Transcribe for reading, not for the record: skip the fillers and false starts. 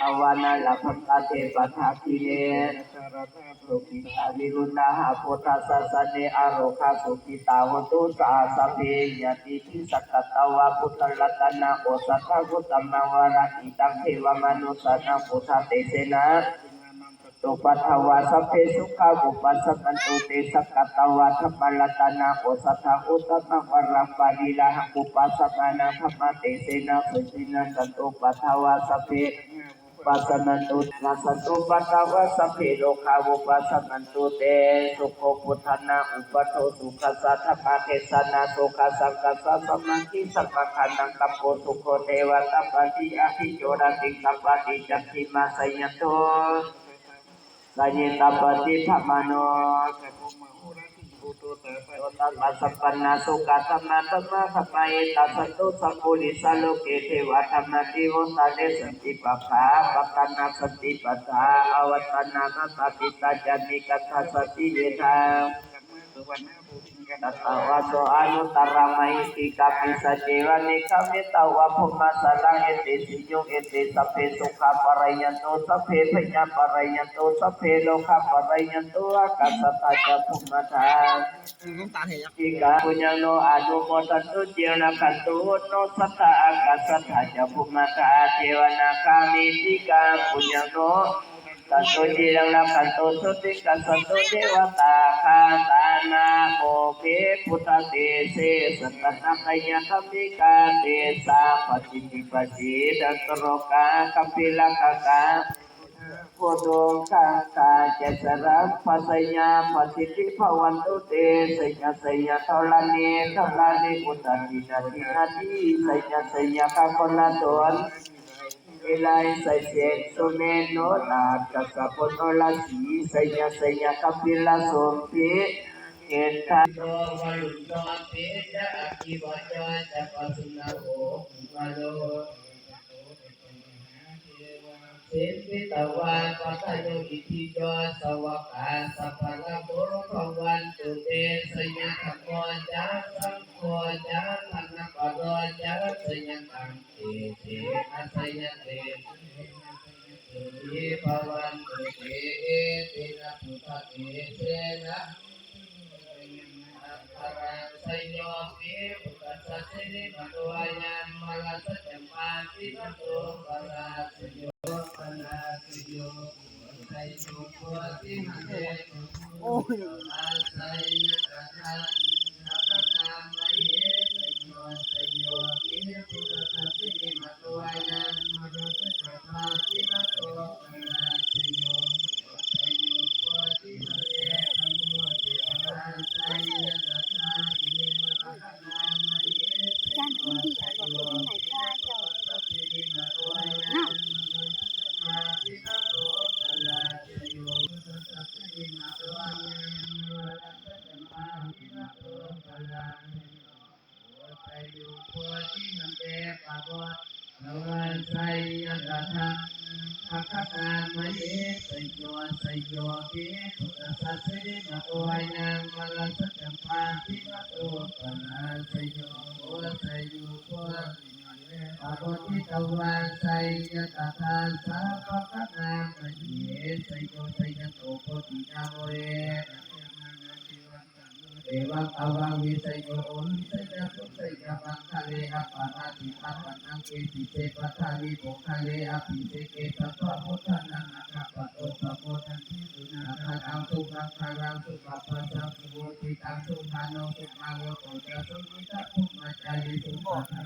าวานาลภัตตาเทปทาคิเนสุขิตาวิรุณาหาพุทธสัสเนอโรคาสุขิตาหตุสาสเพยติพิสักตาวาพุทธรัตนาโอสัทธกุตมังวราอิตังเทวมนุสนาพุทธเตเสนะตุปัฏฐวาสัพเพสุขาบุปัสสกันตุเตสักตาวาธัมมรัตนาโอสัทธอุตตมังวรังปาริลาหบุปัสสกานาธัมมเตเสนะปุจินันตุปัฏฐวาสัพเพปัสสนันตุนาสันตุปัฏฐวาสัพเพโลกาวุปัสสนันตุเตสุโคพุทธนาอุปโทสุขัสสะธรรมเทศนาโสกัสสังกัสสะสัมมังคิสัมมังขันนังกัปโปสุโคเทวตัปปติอภิโจรติกัปปติจักขิมาสยโตกายตัปปติภมโนตัสสะปันนาสุกัสนาตัมมะขมายตัสสะตุสัพพุริสโลเกเทวะธรรมติโวตาเดสันติปัฏฐาปัตตนาสติปัฏฐาอวัตตนานาตติตาจานิกัสสติเวทาตัตวะโสอนุตตรมัยติกาปิสัจเจวะนิคามิตาวะภุมมาสลังเอติสิโยเอติสัพเพสุขะปะระยันโตสัพเพพยาปะระยันโตสัพเพโลกะปะระยันโตอากัสสตาจะภุมมาทาจิกาปุญญโนอนุโมทันตุเจนะคันตุโนสัทธาอากัสสตาจะภุมมาทาเทวนาคามิจิกาปุญญโนสันตุจิรังนาคันตุสุติกัสสันตุเทวตาคาตานาโมเภพุทธเตเสสัตตนาคายะคัมมิกาเตสาปฏิปิปจิดันตโรกาคัมพิลกากาโพโตกาคาเจสระปัสยาปฏิปิภวันตุเตสยะสยะทลานิอุตตินาทินาทิสยะสยะคาคนละตนเอไลไซเซสุเนโนนาจัสสะปนโลาสีสยะคัมพิลาสมภิเอตัโตวะลุโตเตจะอภิวัจจะปัสสุนาโหวะโลเสปิตวาปัตโยอิทิโยสวะกาสัพพะละโตภวันตุเตสยะธรรมโมจะสังโฆจะทันนปะโรจะสยะตังเตเตนะสยะเตสุภวันตุเตเตนะพุทธเตเสนะอัครังสยโยปิปุตตะสิริมะโตยัมมะลาสัจจมาติมะโตปะราสโยปะราสโยไสโยโพธิมะเตโออาสัยยะตถาสัพพะนามะเยสโยปิปุตตะสิริมะโตยัมมะลาสัจจมาติมะโตปะราสโยไสโยโพธิมะเตโมติอาสัยยะตถาสัพพะนามะเยสโยปิปุตตะสิริมะโตยัมมาติมะโตปะราสโยสัพพิมาโตอายังวะสัจจมาติมะโตปะราสโยโอไสโยโพธิมันเตปะโวะวันไสยะตถาภะคะตามะเยสโยปิปุตตะสิริมะโตยังวะสัจจมาติมะโตปะราสโยโอไสโยโพธิปะโพธิตวันไสยะตถาสัพพะนามะเยสโยโตโพธินาโมเรเอวังอวังวิสโยโอวิสยะสุสยะมังคะเลอะปะนาติปัตตังเกติเจปัฏฐานิโภคะเลอะปิเสเกสัพพะพุทธานังอะคะปะโตปะโมทันติสุนาคะตังสุขังคารังสุขะปัสสะสุโหติตังสุมาโนสุมาโวโตจะสุขิตะภุมมาจาริสุขะ